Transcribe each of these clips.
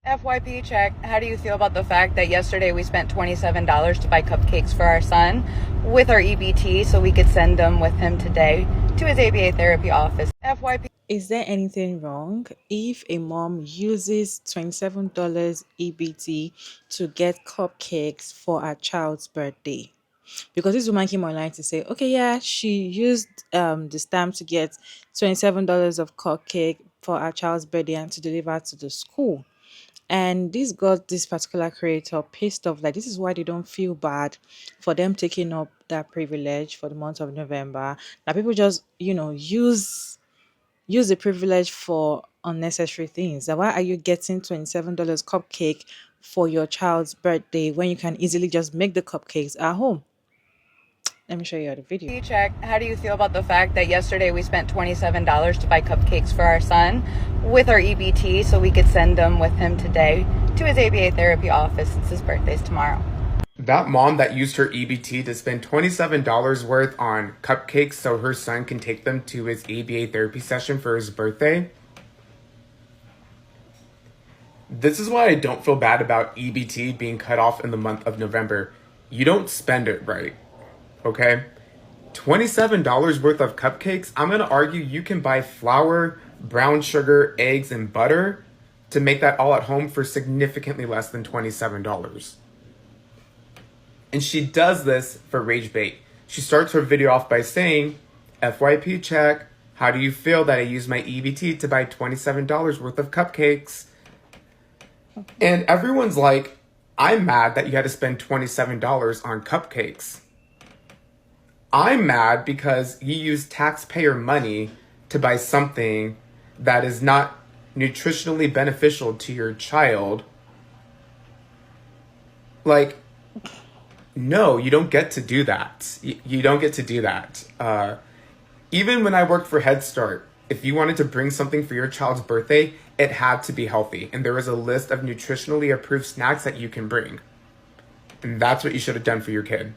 FYP check. How do you feel about the fact that yesterday we spent $27 to buy cupcakes for our son with our EBT so we could send them with him today to his ABA therapy office? FYP. Is there anything wrong if a mom uses $27 EBT to get cupcakes for her child's birthday? Because this woman came online to say, okay, yeah, she used the stamp to get $27 of cupcake for her child's birthday and to deliver to the school. And this got this particular creator pissed off. Like, this is why they don't feel bad for them taking up that privilege for the month of November. That people just, use the privilege for unnecessary things. Why are you getting $27 cupcake for your child's birthday when you can easily just make the cupcakes at home? Let me show you the video. Check. How do you feel about the fact that yesterday we spent $27 to buy cupcakes for our son with our EBT so we could send them with him today to his ABA therapy office since his birthday's tomorrow? That mom that used her EBT to spend $27 worth on cupcakes so her son can take them to his ABA therapy session for his birthday. This is why I don't feel bad about EBT being cut off in the month of November. You don't spend it right, okay? $27 worth of cupcakes, I'm going to argue you can buy flour, brown sugar, eggs, and butter to make that all at home for significantly less than $27. And she does this for rage bait. She starts her video off by saying, FYP check, how do you feel that I used my EBT to buy $27 worth of cupcakes? And everyone's like, I'm mad that you had to spend $27 on cupcakes. I'm mad because you used taxpayer money to buy something that is not nutritionally beneficial to your child. Like, no, you don't get to do that. You don't get to do that. Even when I worked for Head Start, if you wanted to bring something for your child's birthday, it had to be healthy. And there was a list of nutritionally approved snacks that you can bring. And that's what you should have done for your kid.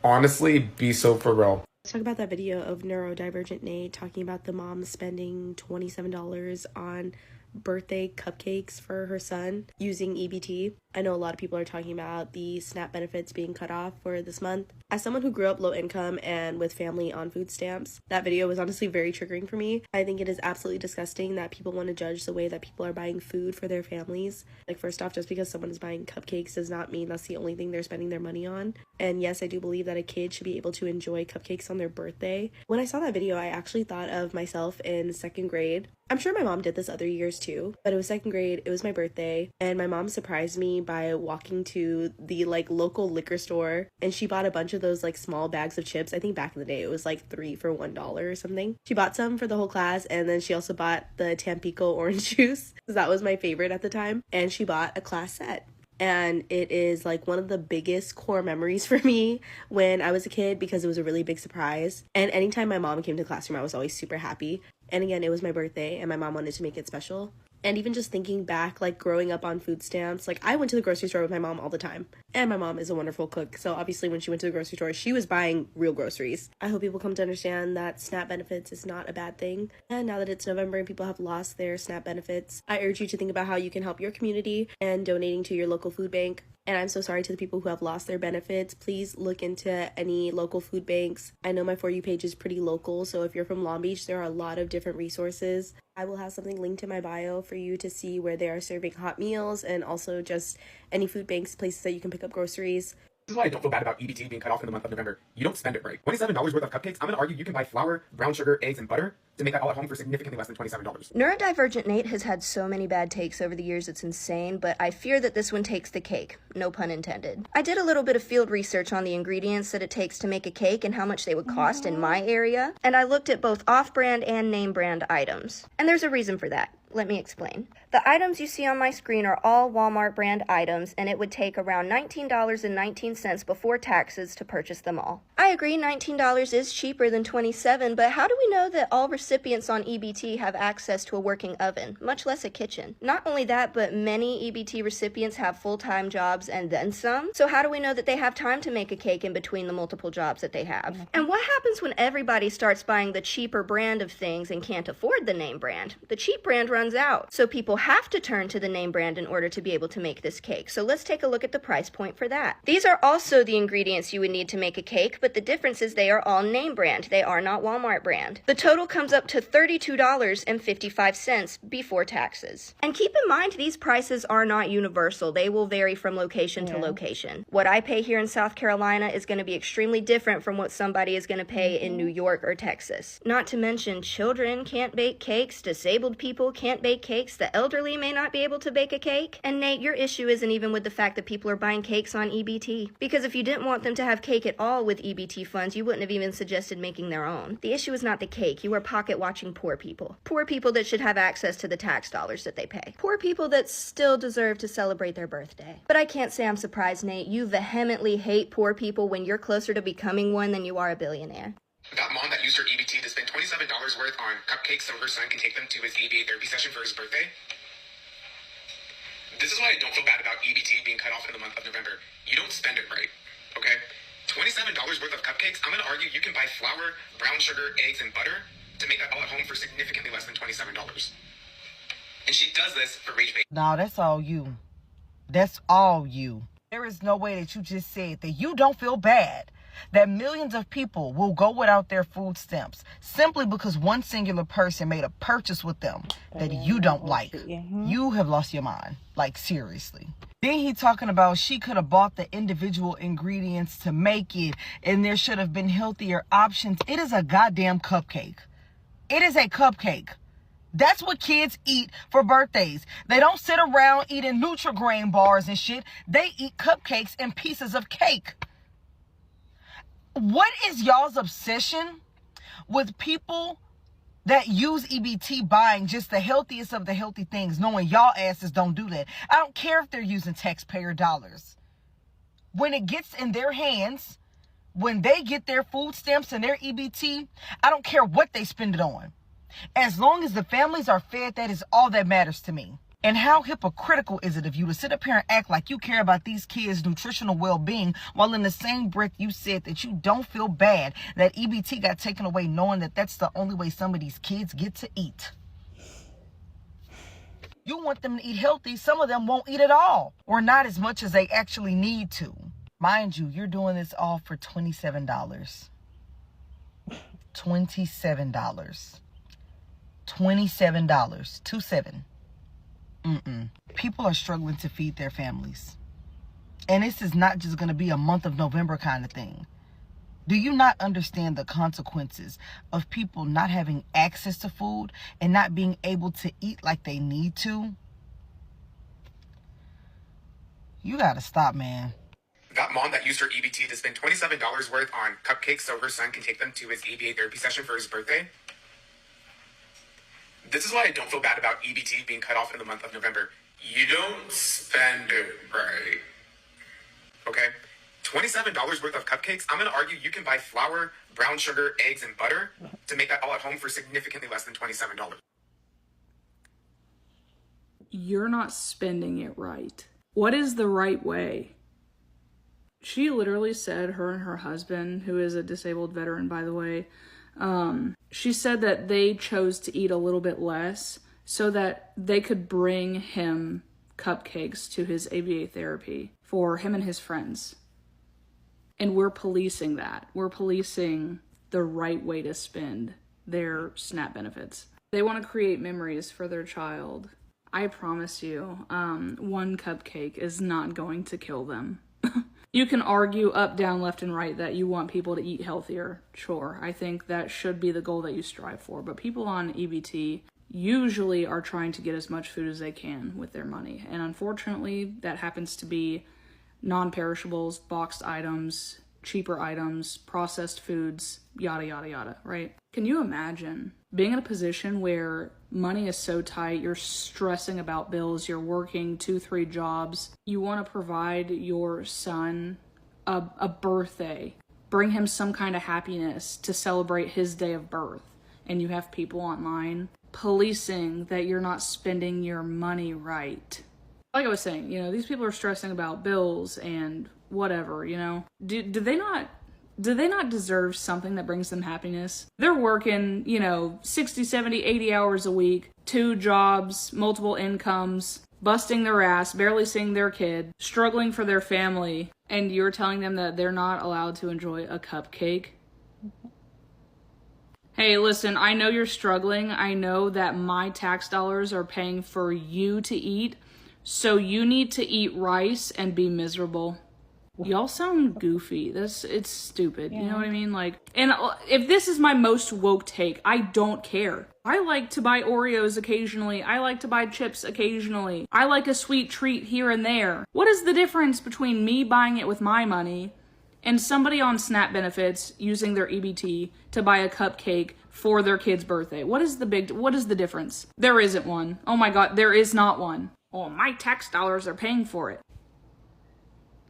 Honestly, be so for real. Let's talk about that video of neurodivergent Nate talking about the mom spending $27 on birthday cupcakes for her son using EBT. I know a lot of people are talking about the SNAP benefits being cut off for this month. As someone who grew up low income and with family on food stamps, that video was honestly very triggering for me. I think it is absolutely disgusting that people want to judge the way that people are buying food for their families. Like, first off, just because someone is buying cupcakes does not mean that's the only thing they're spending their money on. And yes, I do believe that a kid should be able to enjoy cupcakes on their birthday. When I saw that video, I actually thought of myself in second grade. I'm sure my mom did this other years too, but it was second grade, it was my birthday, and my mom surprised me by walking to the local liquor store, and she bought a bunch of those small bags of chips. I think back in the day it was 3 for $1 or something. She bought some for the whole class, and then she also bought the Tampico orange juice because that was my favorite at the time, and she bought a class set. And it is one of the biggest core memories for me when I was a kid because it was a really big surprise. And anytime my mom came to the classroom, I was always super happy. And again, it was my birthday and my mom wanted to make it special. And even just thinking back, growing up on food stamps, I went to the grocery store with my mom all the time. And my mom is a wonderful cook. So obviously when she went to the grocery store, she was buying real groceries. I hope people come to understand that SNAP benefits is not a bad thing. And now that it's November and people have lost their SNAP benefits, I urge you to think about how you can help your community and donating to your local food bank. And I'm so sorry to the people who have lost their benefits. Please look into any local food banks. I know my For You page is pretty local, so if you're from Long Beach, there are a lot of different resources. I will have something linked in my bio for you to see where they are serving hot meals and also just any food banks, places that you can pick up groceries. This is why I don't feel bad about EBT being cut off in the month of November. You don't spend it right. $27 worth of cupcakes, I'm going to argue you can buy flour, brown sugar, eggs, and butter to make that all at home for significantly less than $27. Neurodivergent Nate has had so many bad takes over the years, it's insane, but I fear that this one takes the cake. No pun intended. I did a little bit of field research on the ingredients that it takes to make a cake and how much they would cost in my area, and I looked at both off-brand and name-brand items. And there's a reason for that. Let me explain. The items you see on my screen are all Walmart brand items, and it would take around $19.19 before taxes to purchase them all. I agree $19 is cheaper than $27, but how do we know that all recipients on EBT have access to a working oven, much less a kitchen? Not only that, but many EBT recipients have full-time jobs and then some. So how do we know that they have time to make a cake in between the multiple jobs that they have? And what happens when everybody starts buying the cheaper brand of things and can't afford the name brand? The cheap brand runs runs out. So people have to turn to the name brand in order to be able to make this cake. So let's take a look at the price point for that. These are also the ingredients you would need to make a cake, but the difference is they are all name brand. They are not Walmart brand. The total comes up to $32.55 before taxes. And keep in mind, these prices are not universal. They will vary from location to location. What I pay here in South Carolina is going to be extremely different from what somebody is going to pay in New York or Texas. Not to mention, children can't bake cakes, disabled people can't bake cakes, the elderly may not be able to bake a cake. And Nate, your issue isn't even with the fact that people are buying cakes on EBT. Because if you didn't want them to have cake at all with EBT funds, you wouldn't have even suggested making their own. The issue is not the cake. You are pocket watching poor people. Poor people that should have access to the tax dollars that they pay. Poor people that still deserve to celebrate their birthday. But I can't say I'm surprised, Nate. You vehemently hate poor people when you're closer to becoming one than you are a billionaire. That mom that used her EBT to spend $27 worth on cupcakes so her son can take them to his EBA therapy session for his birthday. This is why I don't feel bad about EBT being cut off in the month of November. You don't spend it right, okay? $27 worth of cupcakes, I'm gonna argue you can buy flour, brown sugar, eggs, and butter to make that all at home for significantly less than $27. And she does this for rage bait. No, that's all you. That's all you. There is no way that you just said that you don't feel bad that millions of people will go without their food stamps simply because one singular person made a purchase with them that you don't like. You have lost your mind. Like, seriously. Then he talking about she could have bought the individual ingredients to make it and there should have been healthier options. It is a goddamn cupcake. It is a cupcake. That's what kids eat for birthdays. They don't sit around eating Nutri-Grain bars and shit. They eat cupcakes and pieces of cake. What is y'all's obsession with people that use EBT buying just the healthiest of the healthy things, knowing y'all asses don't do that? I don't care if they're using taxpayer dollars. When it gets in their hands, when they get their food stamps and their EBT, I don't care what they spend it on. As long as the families are fed, that is all that matters to me. And how hypocritical is it of you to sit up here and act like you care about these kids' nutritional well-being while in the same breath you said that you don't feel bad that EBT got taken away, knowing that that's the only way some of these kids get to eat. You want them to eat healthy. Some of them won't eat at all, or not as much as they actually need to. Mind you, you're doing this all for $27. $27. $27. 27. People are struggling to feed their families. And this is not just going to be a month of November kind of thing. Do you not understand the consequences of people not having access to food and not being able to eat like they need to? You got to stop, man. That mom that used her EBT to spend $27 worth on cupcakes so her son can take them to his EBA therapy session for his birthday. This is why I don't feel bad about EBT being cut off in the month of November. You don't spend it right. Okay? $27 worth of cupcakes, I'm going to argue you can buy flour, brown sugar, eggs, and butter to make that all at home for significantly less than $27. You're not spending it right. What is the right way? She literally said, her and her husband, who is a disabled veteran, by the way, she said that they chose to eat a little bit less so that they could bring him cupcakes to his ABA therapy for him and his friends. And we're policing that. We're policing the right way to spend their SNAP benefits. They want to create memories for their child. I promise you, one cupcake is not going to kill them. You can argue up, down, left, and right that you want people to eat healthier. Sure, I think that should be the goal that you strive for. But people on EBT usually are trying to get as much food as they can with their money. And unfortunately, that happens to be non-perishables, boxed items, cheaper items, processed foods, yada, yada, yada, right? Can you imagine being in a position where money is so tight, you're stressing about bills, you're working 2-3 jobs, you want to provide your son a birthday, bring him some kind of happiness to celebrate his day of birth, and you have people online policing that you're not spending your money right. Like I was saying, these people are stressing about bills and whatever, do they not Do they not deserve something that brings them happiness? They're working, 60, 70, 80 hours a week, 2 jobs, multiple incomes, busting their ass, barely seeing their kid, struggling for their family, and you're telling them that they're not allowed to enjoy a cupcake? Hey, listen, I know you're struggling. I know that my tax dollars are paying for you to eat, so you need to eat rice and be miserable. Y'all sound goofy. It's stupid. Yeah. You know what I mean? And if this is my most woke take, I don't care. I like to buy Oreos occasionally. I like to buy chips occasionally. I like a sweet treat here and there. What is the difference between me buying it with my money and somebody on SNAP benefits using their EBT to buy a cupcake for their kid's birthday? What is the difference? There isn't one. Oh my God, there is not one. Oh, my tax dollars are paying for it.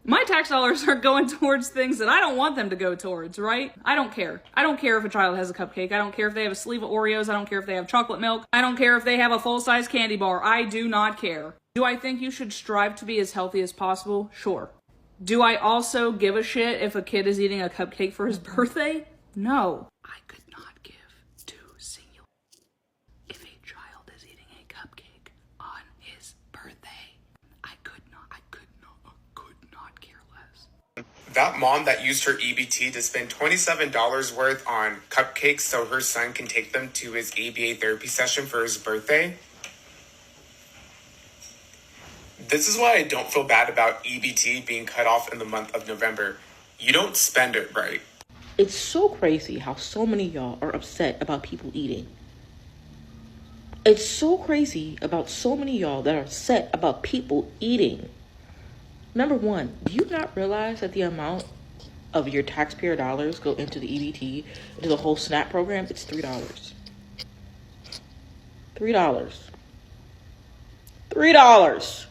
My tax dollars are going towards things that I don't want them to go towards, right? I don't care. I don't care if a child has a cupcake. I don't care if they have a sleeve of Oreos. I don't care if they have chocolate milk. I don't care if they have a full-size candy bar. I do not care. Do I think you should strive to be as healthy as possible? Sure. Do I also give a shit if a kid is eating a cupcake for his birthday? No. I could not give 2 singular if a child is eating a cupcake on his birthday. I could not care less. That mom that used her EBT to spend $27 worth on cupcakes so her son can take them to his ABA therapy session for his birthday. This is why I don't feel bad about EBT being cut off in the month of November. You don't spend it right. It's so crazy how so many of y'all are upset about people eating. It's so crazy about so many of y'all that are upset about people eating. Number one, do you not realize that the amount of your taxpayer dollars go into the EBT, into the whole SNAP program? It's $3. $3.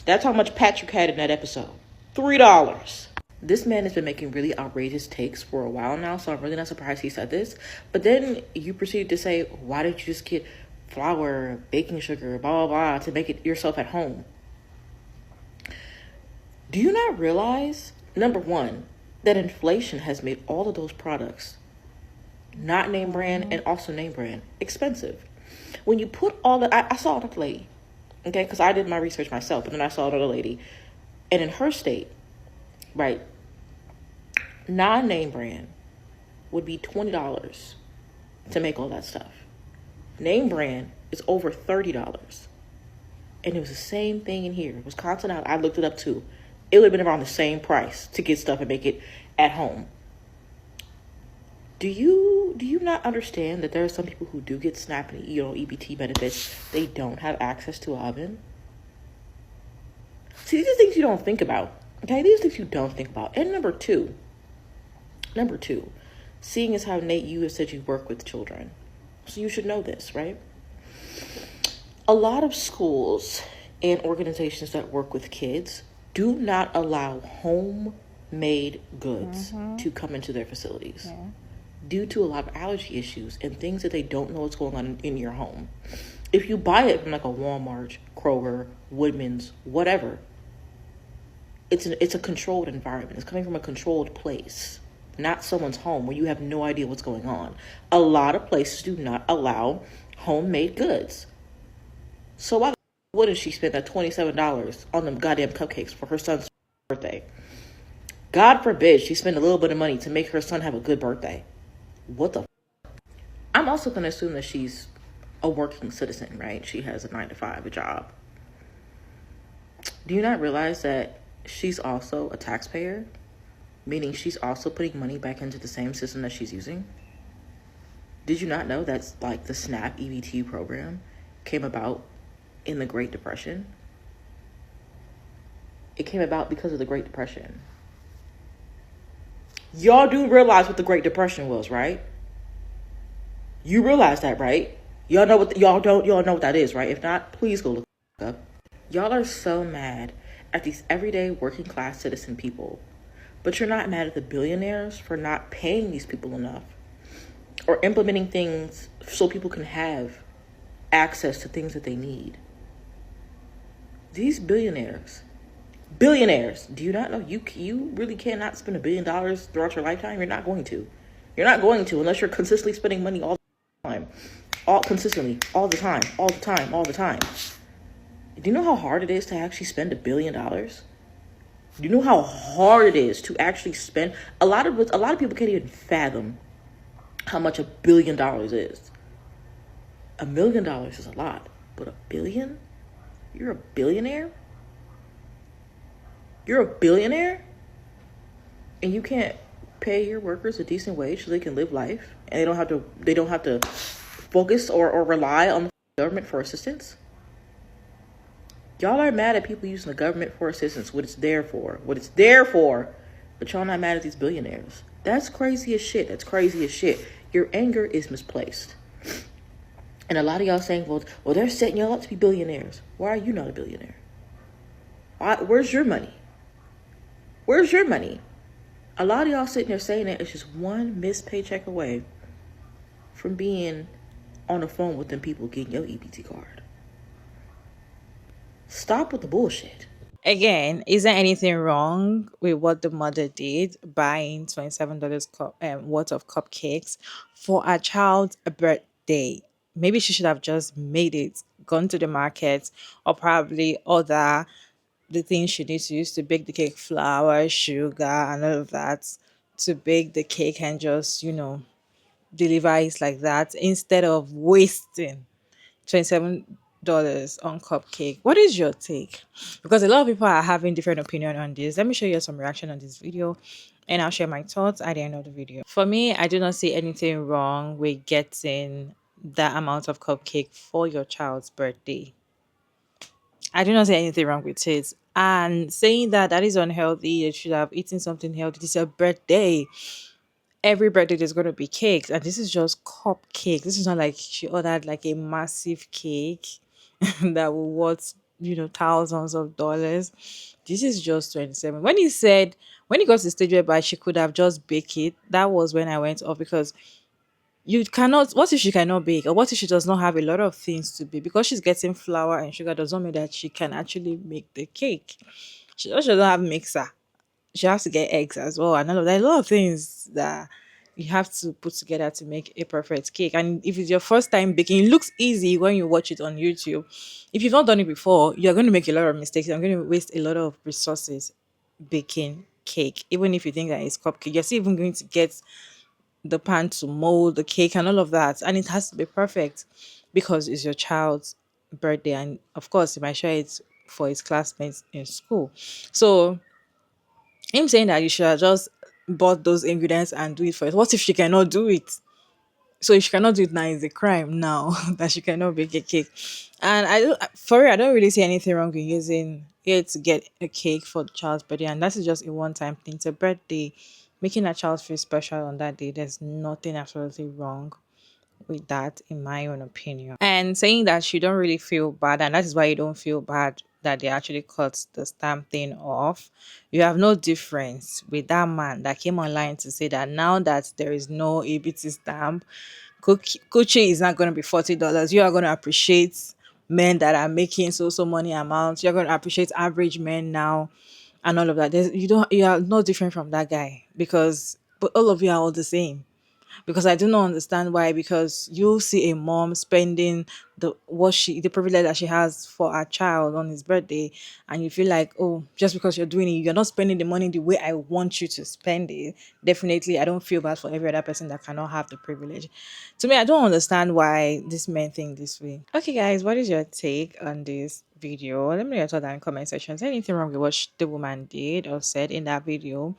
That's how much Patrick had in that episode. $3. This man has been making really outrageous takes for a while now, so I'm really not surprised he said this. But then you proceeded to say, why didn't you just get flour, baking sugar, blah, blah, blah, to make it yourself at home? Do you not realize, number one, that inflation has made all of those products, not name brand and also name brand, expensive? When you put all that, I saw another lady, okay, because I did my research myself, but then I saw another lady, and in her state, right, non-name brand would be $20 to make all that stuff. Name brand is over $30. And it was the same thing in here. Wisconsin, I looked it up too. It would have been around the same price to get stuff and make it at home. Do you not understand that there are some people who do get SNAP and EBT benefits, they don't have access to an oven? See, these are things you don't think about. Okay, these are things you don't think about. And number two, seeing as how, Nate, you have said you work with children, so you should know this, right? A lot of schools and organizations that work with kids do not allow homemade goods to come into their facilities due to a lot of allergy issues and things that they don't know what's going on in your home. If you buy it from like a Walmart, Kroger, Woodman's, whatever, it's a controlled environment. It's coming from a controlled place, not someone's home where you have no idea what's going on. A lot of places do not allow homemade goods. So why wouldn't she spend that $27 on them goddamn cupcakes for her son's birthday? God forbid she spend a little bit of money to make her son have a good birthday. What the I'm also going to assume that she's a working citizen, right? She has a 9-to-5, a job. Do you not realize that she's also a taxpayer? Meaning she's also putting money back into the same system that she's using? Did you not know that's like the SNAP EBT program came about in the Great Depression? It came about because of the Great Depression. Y'all do realize what the Great Depression was, right? You realize that, right? Y'all know what y'all know what that is, right? If not, please go look it up. Y'all are so mad at these everyday working class citizen people, but you're not mad at the billionaires for not paying these people enough or implementing things so people can have access to things that they need. These billionaires Billionaires. Do you not know you really cannot spend $1 billion throughout your lifetime? You're not going to. You're not going to unless you're consistently spending money all the time. All consistently, all the time, all the time, all the time. Do you know how hard it is to actually spend $1 billion? Do you know how hard it is to actually spend? A lot of people can't even fathom how much $1 billion is. $1 million is a lot, but $1 billion? You're a billionaire? You're a billionaire? And you can't pay your workers a decent wage so they can live life, and they don't have to focus or rely on the government for assistance? Y'all are mad at people using the government for assistance, what it's there for, but y'all not mad at these billionaires. That's crazy as shit. That's crazy as shit. Your anger is misplaced. And a lot of y'all saying, well, they're setting y'all up to be billionaires. Why are you not a billionaire? Where's your money? Where's your money? A lot of y'all sitting there saying that it's just one missed paycheck away from being on the phone with them people getting your EBT card. Stop with the bullshit. Again, is there anything wrong with what the mother did, buying $27 worth of cupcakes for a child's birthday? Maybe she should have just made it, gone to the market, or probably order the things she needs to use to bake the cake: flour, sugar, and all of that, to bake the cake and just, deliver it like that, instead of wasting $27 on cupcake. What is your take? Because a lot of people are having different opinion on this. Let me show you some reaction on this video, and I'll share my thoughts at the end of the video. For me, I do not see anything wrong with getting that amount of cupcake for your child's birthday. I do not see anything wrong with it. And saying that that is unhealthy, they should have eaten something healthy. It's a birthday. Every birthday there's going to be cakes, and this is just cupcake. This is not like she ordered like a massive cake that will worth, thousands of dollars. This is just 27. When he got to the stage whereby she could have just baked it, that was when I went off, because you cannot. What if she cannot bake, or what if she does not have a lot of things to bake? Because she's getting flour and sugar does not mean that she can actually make the cake. She also doesn't have mixer. She has to get eggs as well, and all of that. A lot of things that you have to put together to make a perfect cake. And if it's your first time baking, it looks easy when you watch it on YouTube. If you've not done it before, you're going to make a lot of mistakes. You're going to waste a lot of resources baking cake. Even if you think that it's cupcake, you're still even going to get the pan to mold the cake and all of that, and it has to be perfect because it's your child's birthday, and of course you might share it for his classmates in school. So him saying that you should have just bought those ingredients and do it for it. What if she cannot do it? So if she cannot do it now, it's a crime now that she cannot bake a cake. And I don't really see anything wrong with using it to get a cake for the child's birthday. And that is just a one-time thing. It's a birthday. Making a child feel special on that day, there's nothing absolutely wrong with that, in my own opinion. And saying that you don't really feel bad, and that is why you don't feel bad that they actually cut the stamp thing off. You have no difference with that man that came online to say that now that there is no EBT stamp, Gucci is not going to be $40. You are going to appreciate men that are making so money amounts. You're going to appreciate average men now, and all of that. You are no different from that guy, but all of you are all the same. Because I do not understand why. Because you see a mom spending the privilege that she has for her child on his birthday, and you feel like, oh, just because you're doing it, you're not spending the money the way I want you to spend it. Definitely, I don't feel bad for every other person that cannot have the privilege. To me, I don't understand why these men think this way. Okay, guys, what is your take on this video? Let me know your thoughts down in the comment section. Is there anything wrong with what the woman did or said in that video?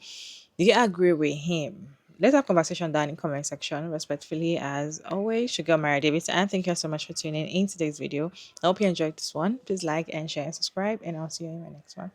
Do you agree with him? Let's have conversation down in comment section. Respectfully, as always, Sugar Mara Davis, and thank you so much for tuning in today's video. I hope you enjoyed this one. Please like and share and subscribe, and I'll see you in my next one.